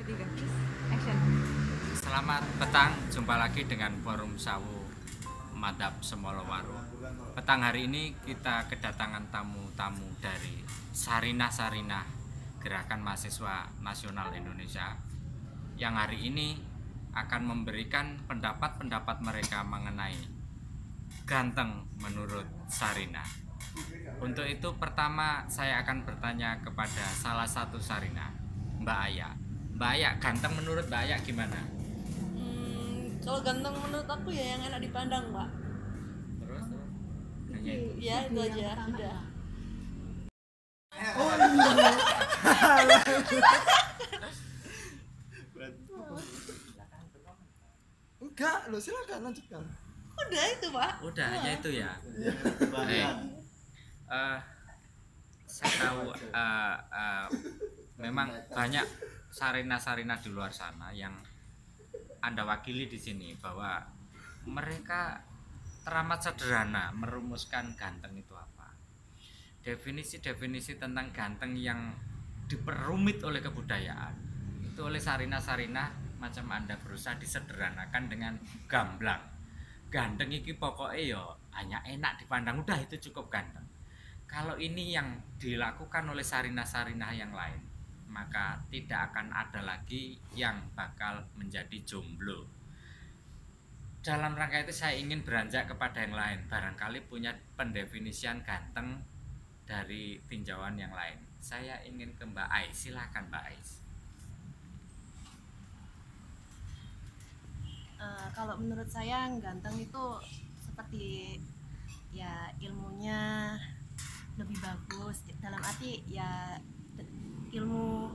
3 terus action. Selamat petang, jumpa lagi dengan Forum Sawu Madhab Semolowaro. Petang hari ini kita kedatangan tamu-tamu dari Sarinah Gerakan Mahasiswa Nasional Indonesia yang hari ini akan memberikan pendapat-pendapat mereka mengenai ganteng menurut Sarinah. Untuk itu pertama saya akan bertanya kepada salah satu Sarinah, Mbak Aya. Mbak Aya, ganteng menurut Mbak Aya gimana? Kalau ganteng menurut aku ya yang enak dipandang, Pak. Terus hanya itu. Ya itu aja udah. Enggak, lo silakan lanjutkan. Udah itu, Pak. Udah hanya itu ya. Saya tahu memang banyak sarina-sarina di luar sana yang Anda wakili di sini, bahwa mereka teramat sederhana merumuskan ganteng itu apa. Definisi-definisi tentang ganteng yang diperumit oleh kebudayaan itu oleh sarina-sarina macam Anda berusaha disederhanakan dengan gamblang. Ganteng iki pokoknya ya hanya enak dipandang, udah itu cukup ganteng. Kalau ini yang dilakukan oleh sarina-sarina yang lain, maka tidak akan ada lagi yang bakal menjadi jomblo. Dalam rangka itu saya ingin beranjak kepada yang lain, barangkali punya pendefinisian ganteng dari tinjauan yang lain. Saya ingin ke Mbak Ais, silakan Mbak Ais. Kalau menurut saya ganteng itu seperti ya ilmunya lebih bagus, dalam arti ya ilmu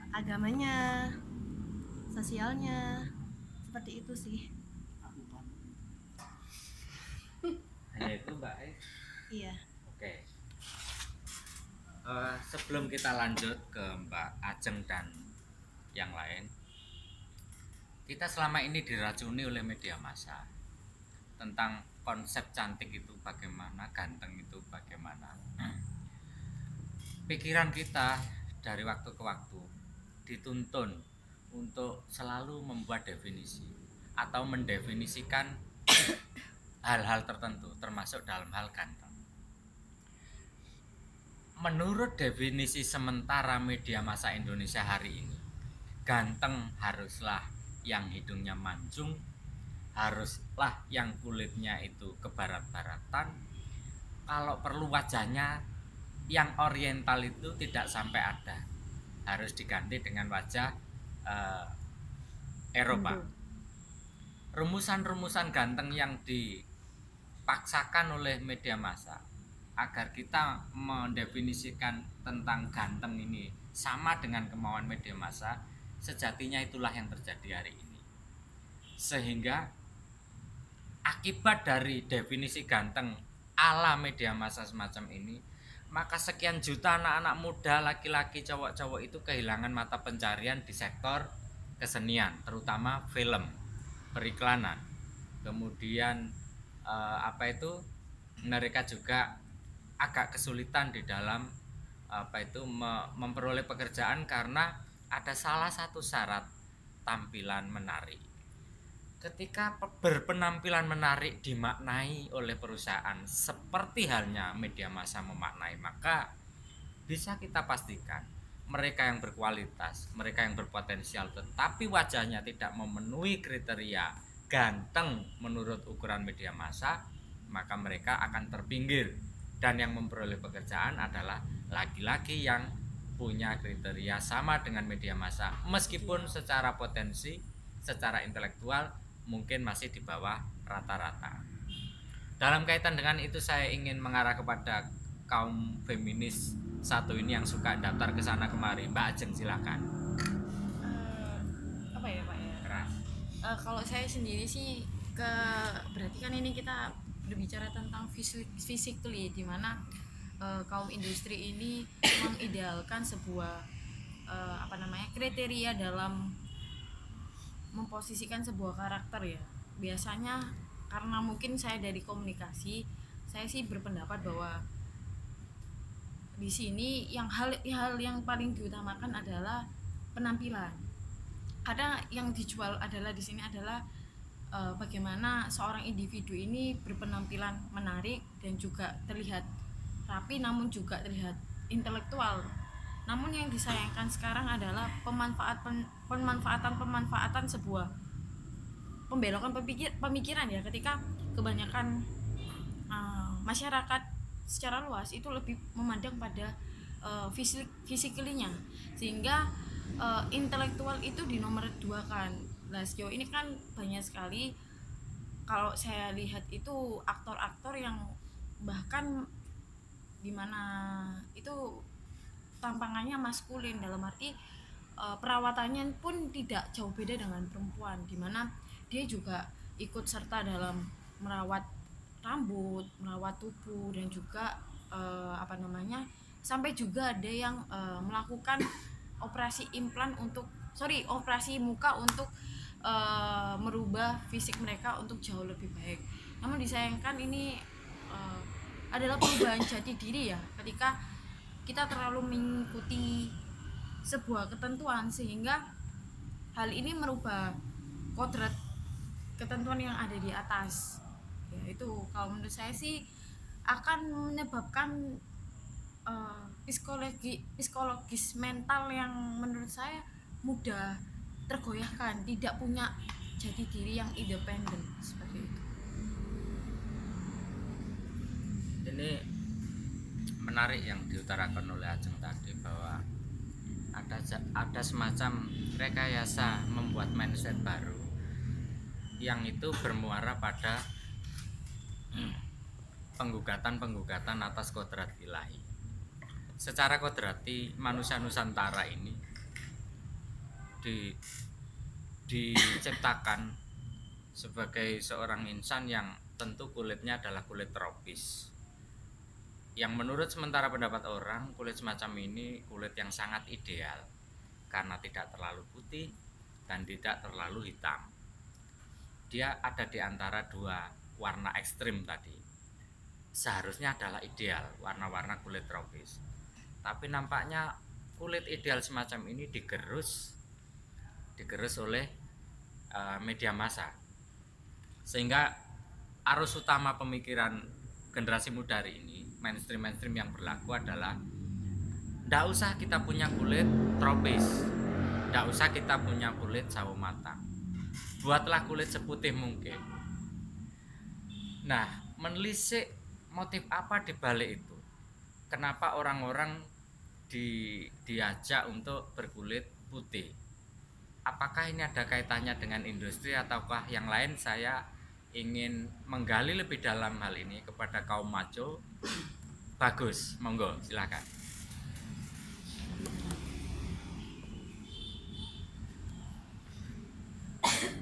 agamanya, sosialnya, seperti itu sih. Hanya itu Mbak Ais? Iya. Oke. Sebelum kita lanjut ke Mbak Ajeng dan yang lain, kita selama ini diracuni oleh media massa tentang konsep cantik itu bagaimana, ganteng itu bagaimana. Pikiran kita dari waktu ke waktu dituntun untuk selalu membuat definisi atau mendefinisikan hal-hal tertentu, termasuk dalam hal ganteng. Menurut definisi sementara media massa Indonesia hari ini, ganteng haruslah yang hidungnya mancung, haruslah yang kulitnya itu kebarat-baratan, kalau perlu wajahnya yang oriental itu tidak sampai ada, harus diganti dengan wajah Eropa. Rumusan-rumusan ganteng yang dipaksakan oleh media massa agar kita mendefinisikan tentang ganteng ini sama dengan kemauan media massa, sejatinya itulah yang terjadi hari ini. Sehingga akibat dari definisi ganteng ala media massa semacam ini, maka sekian juta anak-anak muda, laki-laki, cowok-cowok itu kehilangan mata pencarian di sektor kesenian, terutama film, periklanan. Kemudian mereka juga agak kesulitan di dalam memperoleh pekerjaan karena ada salah satu syarat tampilan menarik. Ketika berpenampilan menarik dimaknai oleh perusahaan seperti halnya media massa memaknai, maka bisa kita pastikan mereka yang berkualitas, mereka yang berpotensial, tetapi wajahnya tidak memenuhi kriteria ganteng menurut ukuran media massa, maka mereka akan terpinggir. Dan yang memperoleh pekerjaan adalah laki-laki yang punya kriteria sama dengan media massa, meskipun secara potensi, secara intelektual mungkin masih di bawah rata-rata. Dalam kaitan dengan itu saya ingin mengarah kepada kaum feminis satu ini yang suka daftar ke sana kemari. Mbak Ajeng silakan. Apa ya Pak ya? Keras. Kalau saya sendiri sih berarti kan ini kita berbicara tentang physically, di mana kaum industri ini mengidealkan sebuah kriteria dalam memposisikan sebuah karakter ya. Biasanya karena mungkin saya dari komunikasi, saya sih berpendapat bahwa di sini hal yang paling diutamakan adalah penampilan. Karena yang dijual adalah di sini adalah bagaimana seorang individu ini berpenampilan menarik dan juga terlihat rapi, namun juga terlihat intelektual. Namun yang disayangkan sekarang adalah pemanfaatan sebuah pembelokan pemikiran ya, ketika kebanyakan masyarakat secara luas itu lebih memandang pada fisikalinya, sehingga intelektual itu dinomorduakan. Nah, sejauh ini kan banyak sekali kalau saya lihat itu aktor-aktor yang bahkan dimana itu tampangannya maskulin, dalam arti perawatannya pun tidak jauh beda dengan perempuan, dimana dia juga ikut serta dalam merawat rambut, merawat tubuh, dan juga sampai juga ada yang melakukan operasi muka untuk merubah fisik mereka untuk jauh lebih baik. Namun disayangkan ini adalah perubahan jati diri ya, ketika kita terlalu mengikuti sebuah ketentuan, sehingga hal ini merubah kodrat ketentuan yang ada di atas ya. Itu kalau menurut saya sih akan menyebabkan psikologis mental yang menurut saya mudah tergoyahkan, tidak punya jati diri yang independen seperti itu. Ini menarik yang diutarakan oleh Ajeng tadi, bahwa ada semacam rekayasa membuat mindset baru yang itu bermuara pada penggugatan atas kodrat ilahi. Secara kodrati manusia Nusantara ini diciptakan sebagai seorang insan yang tentu kulitnya adalah kulit tropis, yang menurut sementara pendapat orang, kulit semacam ini kulit yang sangat ideal karena tidak terlalu putih dan tidak terlalu hitam. Dia ada di antara dua warna ekstrim tadi. Seharusnya adalah ideal warna-warna kulit tropis, tapi nampaknya kulit ideal semacam ini digerus oleh media massa, sehingga arus utama pemikiran generasi muda hari ini, mainstream yang berlaku adalah tidak usah kita punya kulit tropis, tidak usah kita punya kulit sawo matang, buatlah kulit seputih mungkin. Nah, menelisik motif apa di balik itu, kenapa orang-orang diajak untuk berkulit putih. Apakah ini ada kaitannya dengan industri ataukah yang lain? Saya ingin menggali lebih dalam hal ini kepada kaum maco. Bagus, monggo silakan.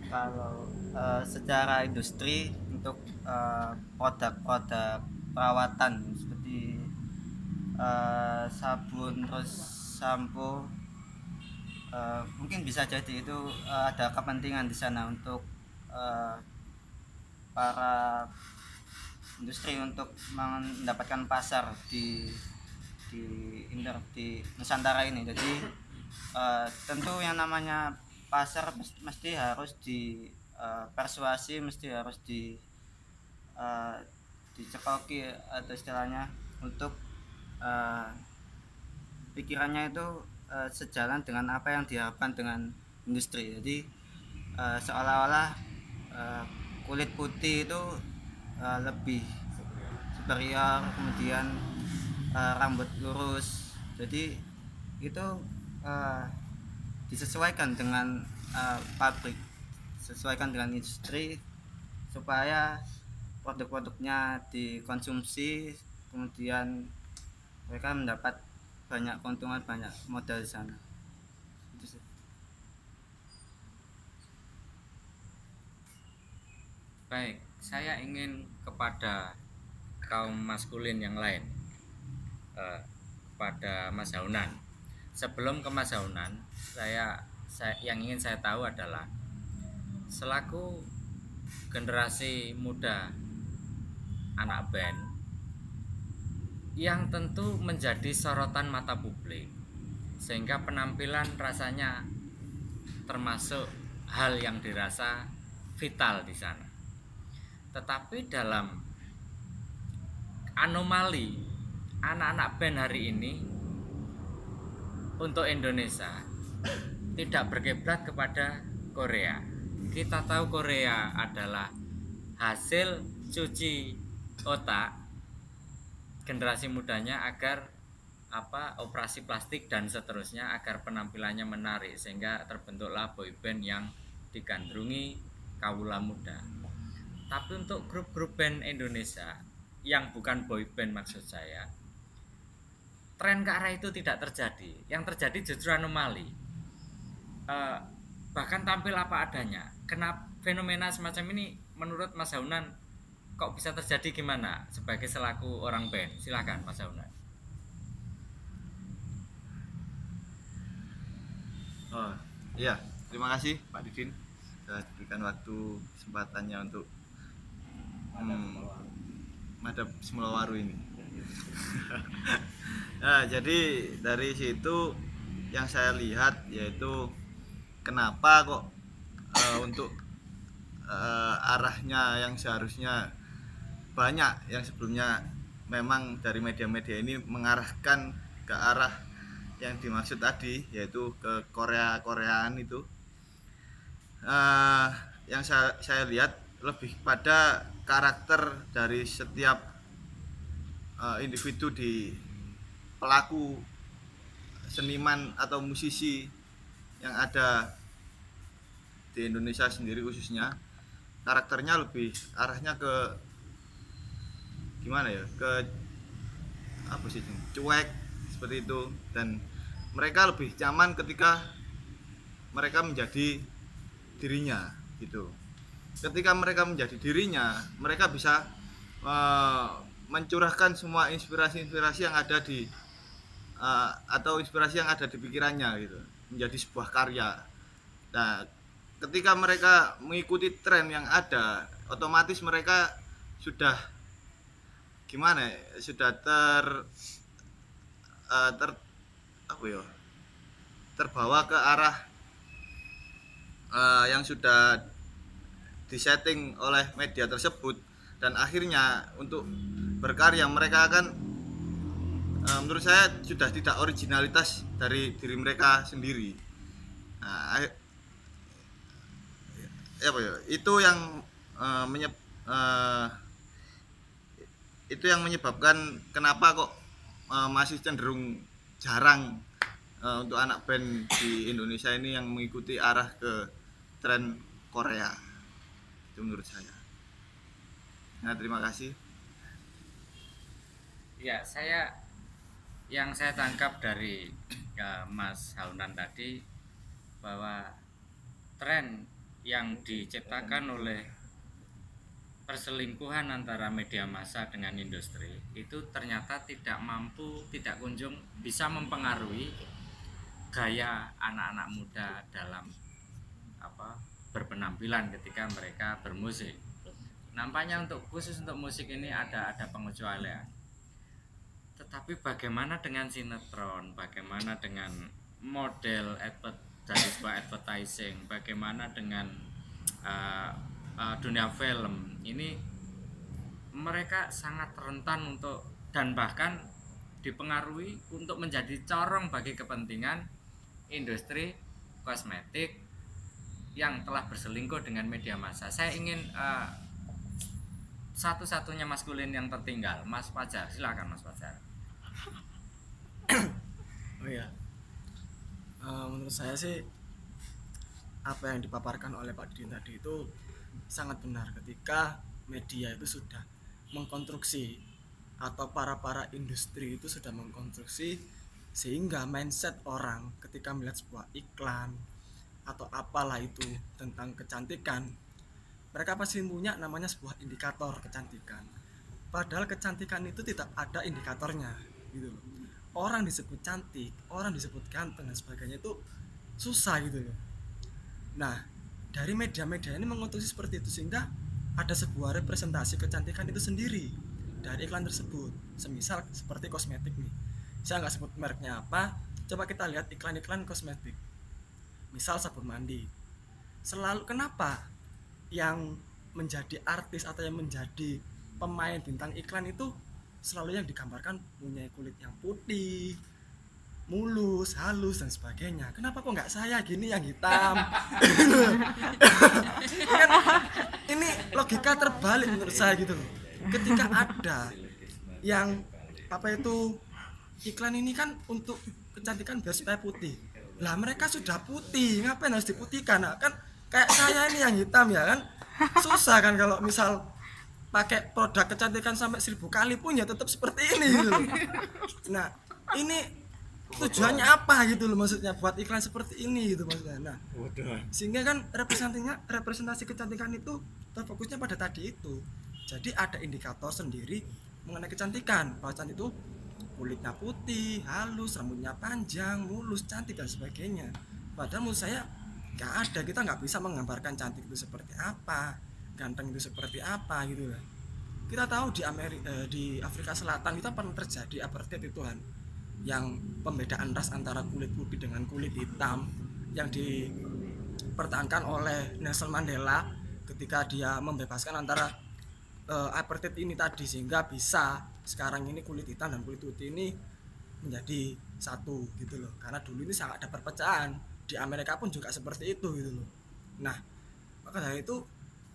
Kalau secara industri untuk produk-produk perawatan seperti sabun, terus sampo, mungkin bisa jadi itu ada kepentingan di sana untuk para industri untuk mendapatkan pasar di Nusantara ini. Jadi tentu yang namanya pasar mesti harus dipersuasi, mesti harus dicekoki atau istilahnya untuk pikirannya itu sejalan dengan apa yang diharapkan dengan industri. Jadi seolah-olah kulit putih itu lebih superior, kemudian rambut lurus. Jadi itu disesuaikan dengan pabrik, sesuaikan dengan industri supaya produk-produknya dikonsumsi, kemudian mereka mendapat banyak keuntungan, banyak modal di sana. Itu sih. Baik, saya ingin kepada kaum maskulin yang lain, kepada Mas Haunan. Sebelum ke Mas Haunan, yang ingin saya tahu adalah selaku generasi muda anak band yang tentu menjadi sorotan mata publik, sehingga penampilan rasanya termasuk hal yang dirasa vital di sana. Tetapi dalam anomali anak-anak band hari ini untuk Indonesia tidak berkiblat kepada Korea. Kita tahu Korea adalah hasil cuci otak generasi mudanya agar operasi plastik dan seterusnya agar penampilannya menarik, sehingga terbentuklah boyband yang digandrungi kawula muda. Tapi untuk grup-grup band Indonesia yang bukan boyband maksud saya, tren ke arah itu tidak terjadi. Yang terjadi justru anomali. Bahkan tampil apa adanya. Kenapa fenomena semacam ini menurut Mas Haunan kok bisa terjadi, gimana sebagai selaku orang band? Silakan Mas Haunan. Oh iya, terima kasih Pak Didin sudah diberikan waktu kesempatannya untuk madhab Semulawaru ini. Nah, jadi dari situ yang saya lihat yaitu kenapa kok untuk arahnya yang seharusnya banyak yang sebelumnya memang dari media-media ini mengarahkan ke arah yang dimaksud tadi, yaitu ke Koreaan itu. Yang saya lihat lebih pada karakter dari setiap individu di pelaku seniman atau musisi yang ada di Indonesia sendiri khususnya. Karakternya lebih arahnya ke gimana ya, ke apa sih, cuek seperti itu, dan mereka lebih nyaman ketika mereka menjadi dirinya gitu. Ketika mereka menjadi dirinya, mereka bisa mencurahkan semua inspirasi-inspirasi yang ada di atau inspirasi yang ada di pikirannya gitu, menjadi sebuah karya. Nah, ketika mereka mengikuti tren yang ada, otomatis mereka sudah gimana ya, sudah terbawa ke arah yang sudah disetting oleh media tersebut, dan akhirnya untuk berkarya mereka akan menurut saya sudah tidak originalitas dari diri mereka sendiri. Nah, itu yang itu yang menyebabkan kenapa kok masih cenderung jarang untuk anak band di Indonesia ini yang mengikuti arah ke tren Korea. Itu menurut saya. Nah, terima kasih. Ya, yang saya tangkap dari Mas Haunan tadi, bahwa tren yang diciptakan oleh perselingkuhan antara media massa dengan industri itu ternyata tidak kunjung bisa mempengaruhi gaya anak-anak muda dalam berpenampilan ketika mereka bermusik. Nampaknya khusus untuk musik ini ada pengecualian. Tetapi bagaimana dengan sinetron, bagaimana dengan model dari sebuah advertising, bagaimana dengan dunia film ini, mereka sangat rentan untuk, dan bahkan dipengaruhi untuk menjadi corong bagi kepentingan industri kosmetik yang telah berselingkuh dengan media massa. Saya ingin satu-satunya maskulin yang tertinggal, Mas Fajar. Silakan Mas Fajar. Oh iya, menurut saya sih apa yang dipaparkan oleh Pak Didin tadi itu sangat benar. Ketika media itu sudah mengkonstruksi atau para industri itu sudah mengkonstruksi, sehingga mindset orang ketika melihat sebuah iklan atau apalah itu tentang kecantikan, mereka pasti punya namanya sebuah indikator kecantikan. Padahal kecantikan itu tidak ada indikatornya gitu loh. Orang disebut cantik, orang disebut ganteng dan sebagainya itu susah gitu loh. Nah, dari media-media ini mengonstruksi seperti itu, sehingga ada sebuah representasi kecantikan itu sendiri dari iklan tersebut. Semisal seperti kosmetik nih, saya nggak sebut mereknya apa, coba kita lihat iklan-iklan kosmetik, misal sabun mandi, selalu kenapa yang menjadi artis atau yang menjadi pemain bintang iklan itu selalu yang digambarkan punya kulit yang putih, mulus, halus dan sebagainya. Kenapa kok nggak saya gini yang hitam? Kan ini logika terbalik menurut saya gitu loh. Ketika ada yang apa itu iklan ini kan untuk kecantikan biar supaya putih. Lah mereka sudah putih, ngapain harus diputihkan? Nah, kan kayak saya ini yang hitam ya kan. Susah kan kalau misal pakai produk kecantikan sampai 1000 kali pun ya tetap seperti ini gitu loh. Nah, ini tujuannya apa gitu loh, maksudnya buat iklan seperti ini gitu maksudnya. Nah, sehingga kan representasi kecantikan itu terfokusnya pada tadi itu. Jadi ada indikator sendiri mengenai kecantikan, bahwa cantik itu kulitnya putih, halus, rambutnya panjang, mulus, cantik dan sebagainya. Padahal menurut saya nggak ada, kita nggak bisa menggambarkan cantik itu seperti apa, ganteng itu seperti apa gitu lah. Kita tahu di Afrika Selatan itu pernah terjadi apartheid itu kan, yang pembedaan ras antara kulit putih dengan kulit hitam yang dipertahankan oleh Nelson Mandela ketika dia membebaskan antara apartheid ini tadi, sehingga bisa sekarang ini kulit hitam dan kulit putih ini menjadi satu gitu loh. Karena dulu ini sangat ada perpecahan, di Amerika pun juga seperti itu gitu loh. Nah, maka dari itu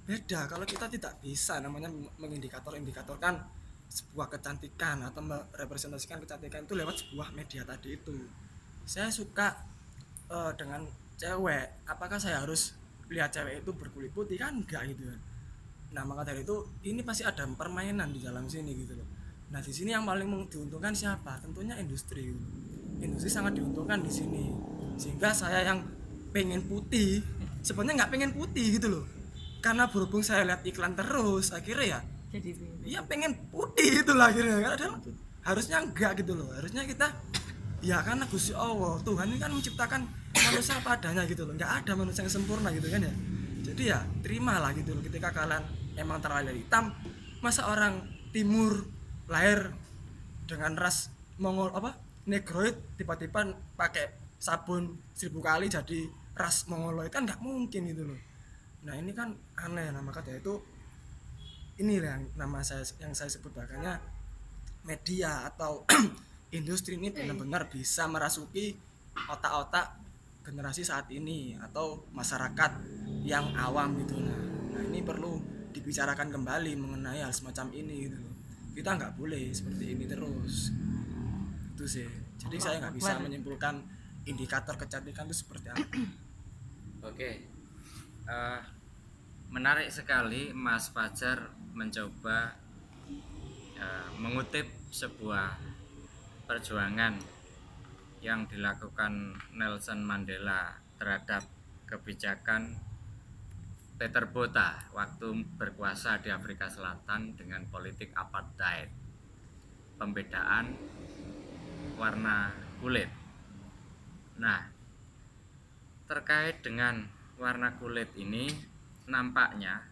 beda kalau kita tidak bisa namanya mengindikator-indikatorkan sebuah kecantikan atau merepresentasikan kecantikan itu lewat sebuah media tadi itu. Saya suka dengan cewek, apakah saya harus lihat cewek itu berkulit putih? Kan enggak gitu kan. Nah, maka dari itu ini pasti ada permainan di dalam sini gitu loh. Nah, di sini yang paling diuntungkan siapa? Tentunya industri. Industri sangat diuntungkan di sini. Sehingga saya yang pengen putih sebenarnya nggak pengen putih gitu loh. Karena berhubung saya lihat iklan terus, akhirnya ya Jadi iya pengen putih itu lah akhirnya. Karena harusnya enggak gitu loh. Harusnya kita ya karena Gusti Allah, Tuhan ini kan menciptakan manusia padanya gitu loh. Nggak ada manusia yang sempurna gitu kan ya. Jadi ya terimalah gitu loh, ketika kalian emang terlahir hitam, masa orang timur lahir dengan ras Mongol negroid tiba-tiba pakai sabun 1000 kali jadi ras Mongoloid, kan nggak mungkin gitu loh. Nah ini kan aneh. Nah maka dari itu ini yang saya sebut makanya media atau industri ini benar-benar bisa merasuki otak-otak generasi saat ini atau masyarakat yang awam gitu. Nah ini perlu dibicarakan kembali mengenai hal semacam ini gitu. Kita nggak boleh seperti ini terus itu sih. Jadi saya nggak bisa menyimpulkan indikator kecantikan itu seperti apa. Oke, menarik sekali Mas Fajar mencoba mengutip sebuah perjuangan yang dilakukan Nelson Mandela terhadap kebijakan Peter Botha waktu berkuasa di Afrika Selatan dengan politik apartheid, pembedaan warna kulit. Nah, terkait dengan warna kulit ini, nampaknya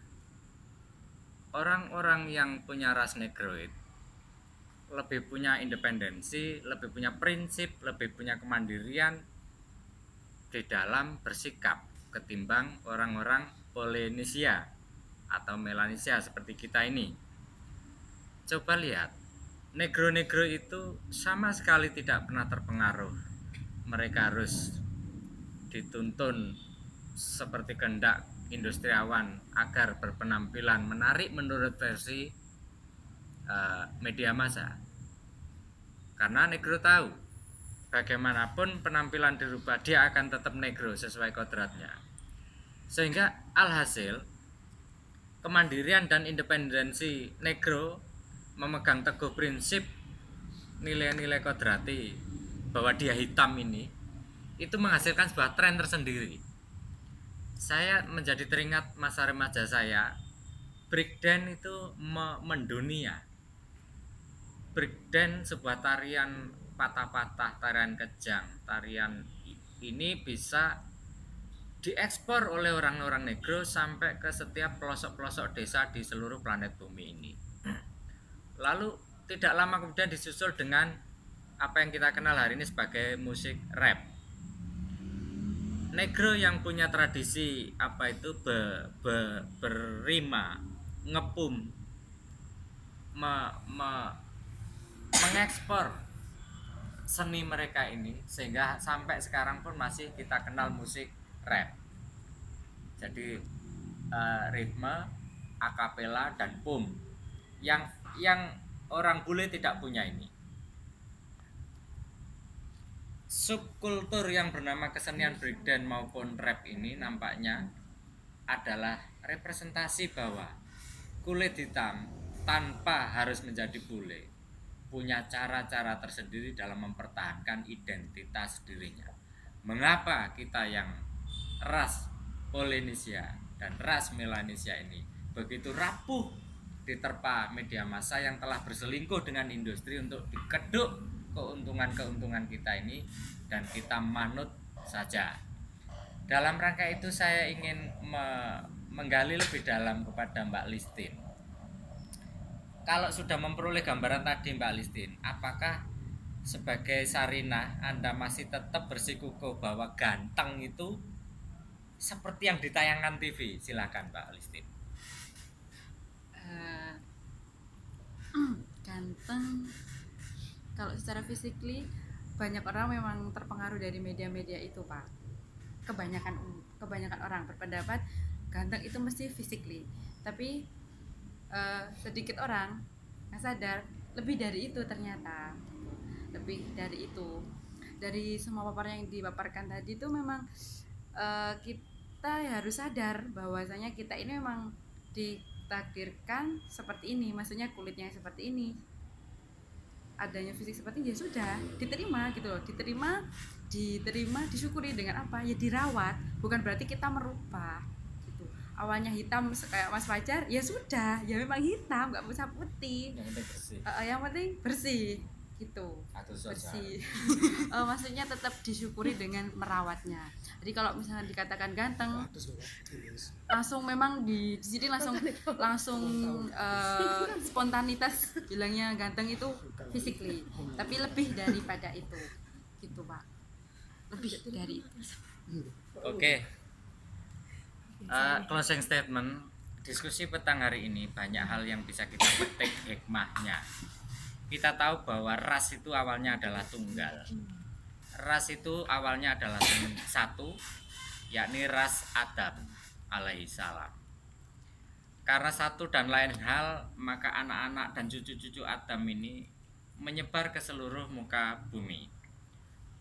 orang-orang yang punya ras negroid lebih punya independensi, lebih punya prinsip, lebih punya kemandirian di dalam bersikap ketimbang orang-orang Polynesia atau Melanesia seperti kita ini. Coba lihat, negro-negro itu sama sekali tidak pernah terpengaruh. Mereka harus dituntun seperti kehendak industriawan agar berpenampilan menarik menurut versi media massa. Karena negro tahu bagaimanapun penampilan dirubah, dia akan tetap negro sesuai kodratnya. Sehingga alhasil kemandirian dan independensi negro memegang teguh prinsip nilai-nilai kodrati bahwa dia hitam ini itu menghasilkan sebuah tren tersendiri. Saya menjadi teringat masa remaja saya, breakdance itu mendunia. Breakdance sebuah tarian patah-patah, tarian kejang. Tarian ini bisa diekspor oleh orang-orang negro sampai ke setiap pelosok-pelosok desa di seluruh planet bumi ini. Lalu tidak lama kemudian disusul dengan apa yang kita kenal hari ini sebagai musik rap. Negro yang punya tradisi apa itu berrima, ngepum, mengekspor seni mereka ini sehingga sampai sekarang pun masih kita kenal musik rap. Jadi ritme, akapela dan pum yang orang bule tidak punya ini. Subkultur yang bernama kesenian breakdance maupun rap ini nampaknya adalah representasi bahwa kulit hitam tanpa harus menjadi bule punya cara-cara tersendiri dalam mempertahankan identitas dirinya. Mengapa kita yang ras Polynesia dan ras Melanesia ini begitu rapuh diterpa media massa yang telah berselingkuh dengan industri untuk dikeduk keuntungan-keuntungan kita ini, dan kita manut saja. Dalam rangka itu saya ingin menggali lebih dalam kepada Mbak Listin. Kalau sudah memperoleh gambaran tadi Mbak Listin, apakah sebagai Sarinah Anda masih tetap bersikukuh bahwa ganteng itu seperti yang ditayangkan TV? Silakan Mbak Listin. Ganteng, kalau secara physically banyak orang memang terpengaruh dari media-media itu, Pak. Kebanyakan orang berpendapat ganteng itu mesti physically, tapi sedikit orang yang sadar lebih dari itu. Ternyata lebih dari itu. Dari semua paparan yang dipaparkan tadi itu memang kita harus sadar bahwasanya kita ini memang ditakdirkan seperti ini, maksudnya kulitnya seperti ini, adanya fisik seperti ini, ya sudah diterima gitu loh, diterima, disyukuri. Dengan apa? Ya dirawat, bukan berarti kita merubah gitu. Awalnya hitam kayak Mas Fajar, ya sudah, ya memang hitam, nggak usah putih, Yang penting bersih. yang penting bersih gitu, bersih. Maksudnya tetap disyukuri dengan merawatnya. Jadi kalau misalnya dikatakan ganteng, langsung memang di sini langsung spontanitas bilangnya ganteng itu physically, tapi lebih daripada itu gitu, Pak, lebih dari itu. Oke. Closing statement diskusi petang hari ini, banyak hal yang bisa kita petik hikmahnya. Kita tahu bahwa ras itu awalnya adalah tunggal. Ras itu awalnya adalah satu, yakni ras Adam alaihi salam. Karena satu dan lain hal, maka anak-anak dan cucu-cucu Adam ini menyebar ke seluruh muka bumi.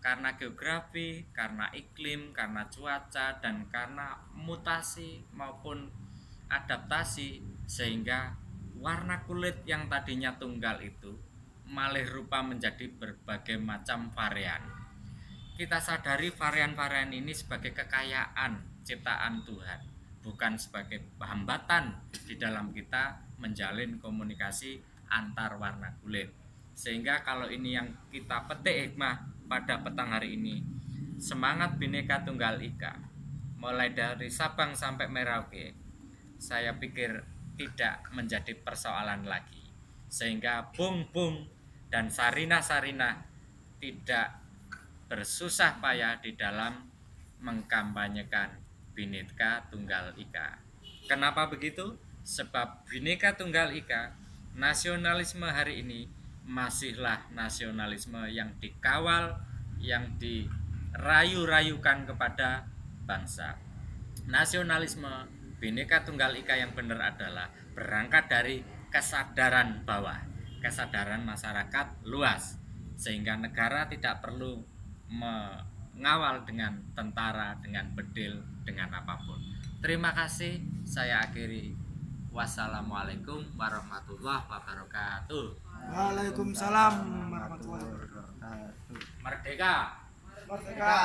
Karena geografi, karena iklim, karena cuaca, dan karena mutasi maupun adaptasi, sehingga warna kulit yang tadinya tunggal itu malih rupa menjadi berbagai macam varian. Kita sadari varian-varian ini sebagai kekayaan ciptaan Tuhan, bukan sebagai hambatan di dalam kita menjalin komunikasi antar warna kulit. Sehingga kalau ini yang kita petik hikmah pada petang hari ini, semangat Bhinneka Tunggal Ika mulai dari Sabang sampai Merauke, saya pikir tidak menjadi persoalan lagi, sehingga Bung dan Sarinah tidak bersusah payah di dalam mengkampanyekan Bhinneka Tunggal Ika. Kenapa begitu? Sebab Bhinneka Tunggal Ika, nasionalisme hari ini masihlah nasionalisme yang dikawal, yang dirayu-rayukan kepada bangsa. Nasionalisme Bhinneka Tunggal Ika yang benar adalah berangkat dari kesadaran bawah, kesadaran masyarakat luas, sehingga negara tidak perlu mengawal dengan tentara, dengan bedil, dengan apapun. Terima kasih, saya akhiri. Wassalamualaikum warahmatullahi wabarakatuh. Waalaikumsalam warahmatullahi wabarakatuh. Merdeka! Merdeka!